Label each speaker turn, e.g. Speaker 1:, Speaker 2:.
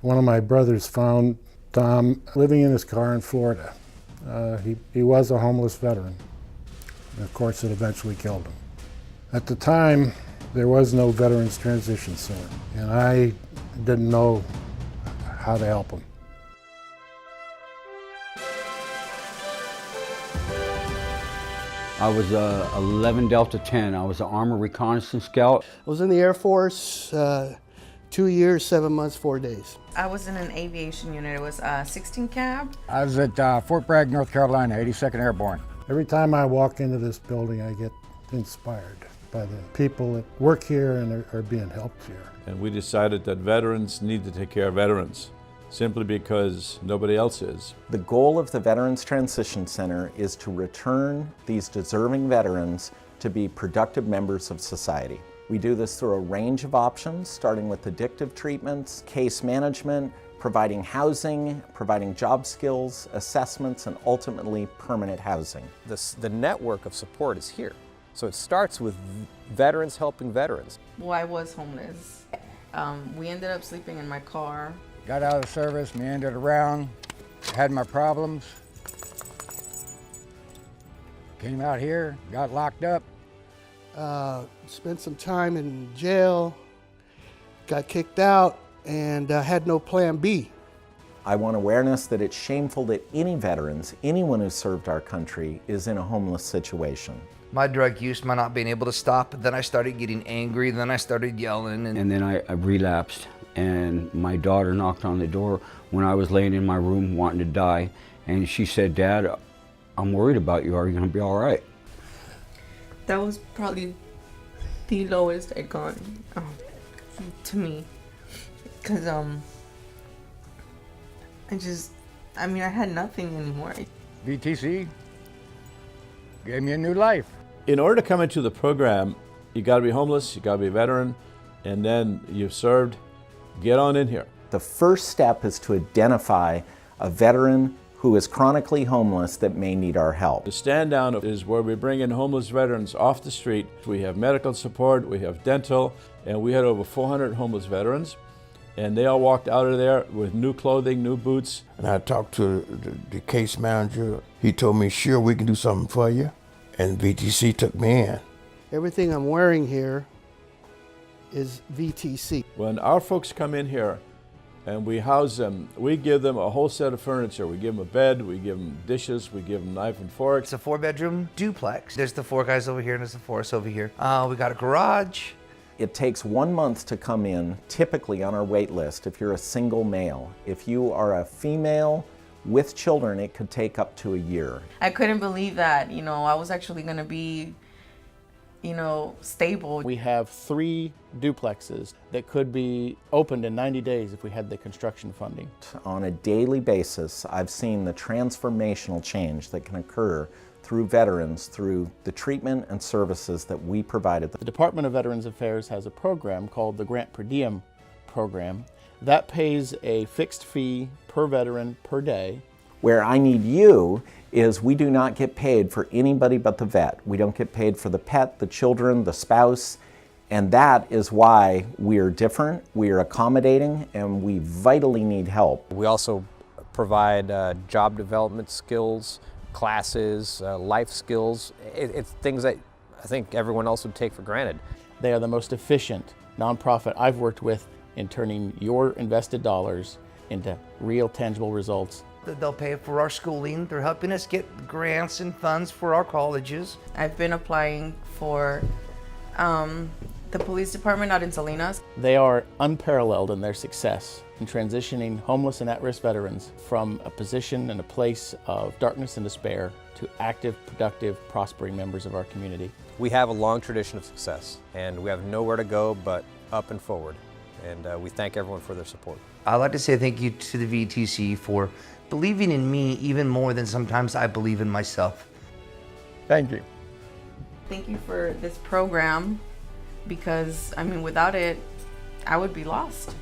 Speaker 1: One of my brothers found Tom living in his car in Florida. He was a homeless veteran. And of course, it eventually killed him. At the time, there was no Veterans Transition Center, and I didn't know how to help him.
Speaker 2: I was 11 Delta 10. I was an Armor Reconnaissance Scout.
Speaker 3: I was in the Air Force 2 years, 7 months, 4 days.
Speaker 4: I was in an aviation unit. It was 16 cab.
Speaker 5: I was at Fort Bragg, North Carolina, 82nd Airborne.
Speaker 1: Every time I walk into this building, I get inspired by the people that work here and are being helped here.
Speaker 6: And we decided that veterans need to take care of veterans, simply because nobody else is.
Speaker 7: The goal of the Veterans Transition Center is to return these deserving veterans to be productive members of society. We do this through a range of options, starting with addictive treatments, case management, providing housing, providing job skills, assessments, and ultimately permanent housing.
Speaker 8: The network of support is here. So it starts with veterans helping veterans.
Speaker 4: Well, I was homeless. We ended up sleeping in my car.
Speaker 5: Got out of the service, meandered around, had my problems. Came out here, got locked up.
Speaker 3: Spent some time in jail, got kicked out, and had no plan B.
Speaker 7: I want awareness that it's shameful that any veterans, anyone who served our country, is in a homeless situation.
Speaker 9: My drug use, my not being able to stop, then I started getting angry, then I started yelling.
Speaker 2: And then I relapsed, and my daughter knocked on the door when I was laying in my room wanting to die, and she said, "Dad, I'm worried about you. Are you gonna be all right?"
Speaker 4: That was probably the lowest I'd gone to me. Because, I had nothing anymore.
Speaker 5: VTC gave me a new life.
Speaker 6: In order to come into the program, you gotta be homeless, you gotta be a veteran, and then you've served, get on in here.
Speaker 7: The first step is to identify a veteran who is chronically homeless that may need our help.
Speaker 6: The stand down is where we bring in homeless veterans off the street. We have medical support, we have dental, and we had over 400 homeless veterans, and they all walked out of there with new clothing, new boots.
Speaker 10: And I talked to the case manager. He told me, "Sure, we can do something for you." And VTC took me in.
Speaker 3: Everything I'm wearing here is VTC.
Speaker 6: When our folks come in here and we house them, we give them a whole set of furniture. We give them a bed, we give them dishes, we give them knife and forks.
Speaker 9: It's a 4-bedroom duplex. There's the 4 guys over here and there's the 4 us over here. We got a garage.
Speaker 7: It takes 1 month to come in, typically on our wait list, if you're a single male. If you are a female with children, it could take up to a year.
Speaker 4: I couldn't believe that, I was actually going to be, stable.
Speaker 11: We have 3 duplexes that could be opened in 90 days if we had the construction funding.
Speaker 7: On a daily basis, I've seen the transformational change that can occur through veterans, through the treatment and services that we provided.
Speaker 11: The Department of Veterans Affairs has a program called the Grant Per Diem program that pays a fixed fee per veteran per day.
Speaker 7: Where I need you is we do not get paid for anybody but the vet. We don't get paid for the pet, the children, the spouse, and that is why we are different, we are accommodating, and we vitally need help.
Speaker 8: We also provide job development skills, classes, life skills. It's things that I think everyone else would take for granted.
Speaker 11: They are the most efficient nonprofit I've worked with in turning your invested dollars into real tangible results.
Speaker 9: They'll pay for our schooling. They're helping us get grants and funds for our colleges.
Speaker 4: I've been applying for the police department out in Salinas.
Speaker 11: They are unparalleled in their success in transitioning homeless and at-risk veterans from a position and a place of darkness and despair to active, productive, prospering members of our community.
Speaker 8: We have a long tradition of success, and we have nowhere to go but up and forward. And we thank everyone for their support.
Speaker 9: I'd like to say thank you to the VTC for believing in me even more than sometimes I believe in myself.
Speaker 5: Thank you.
Speaker 4: Thank you for this program because, without it, I would be lost.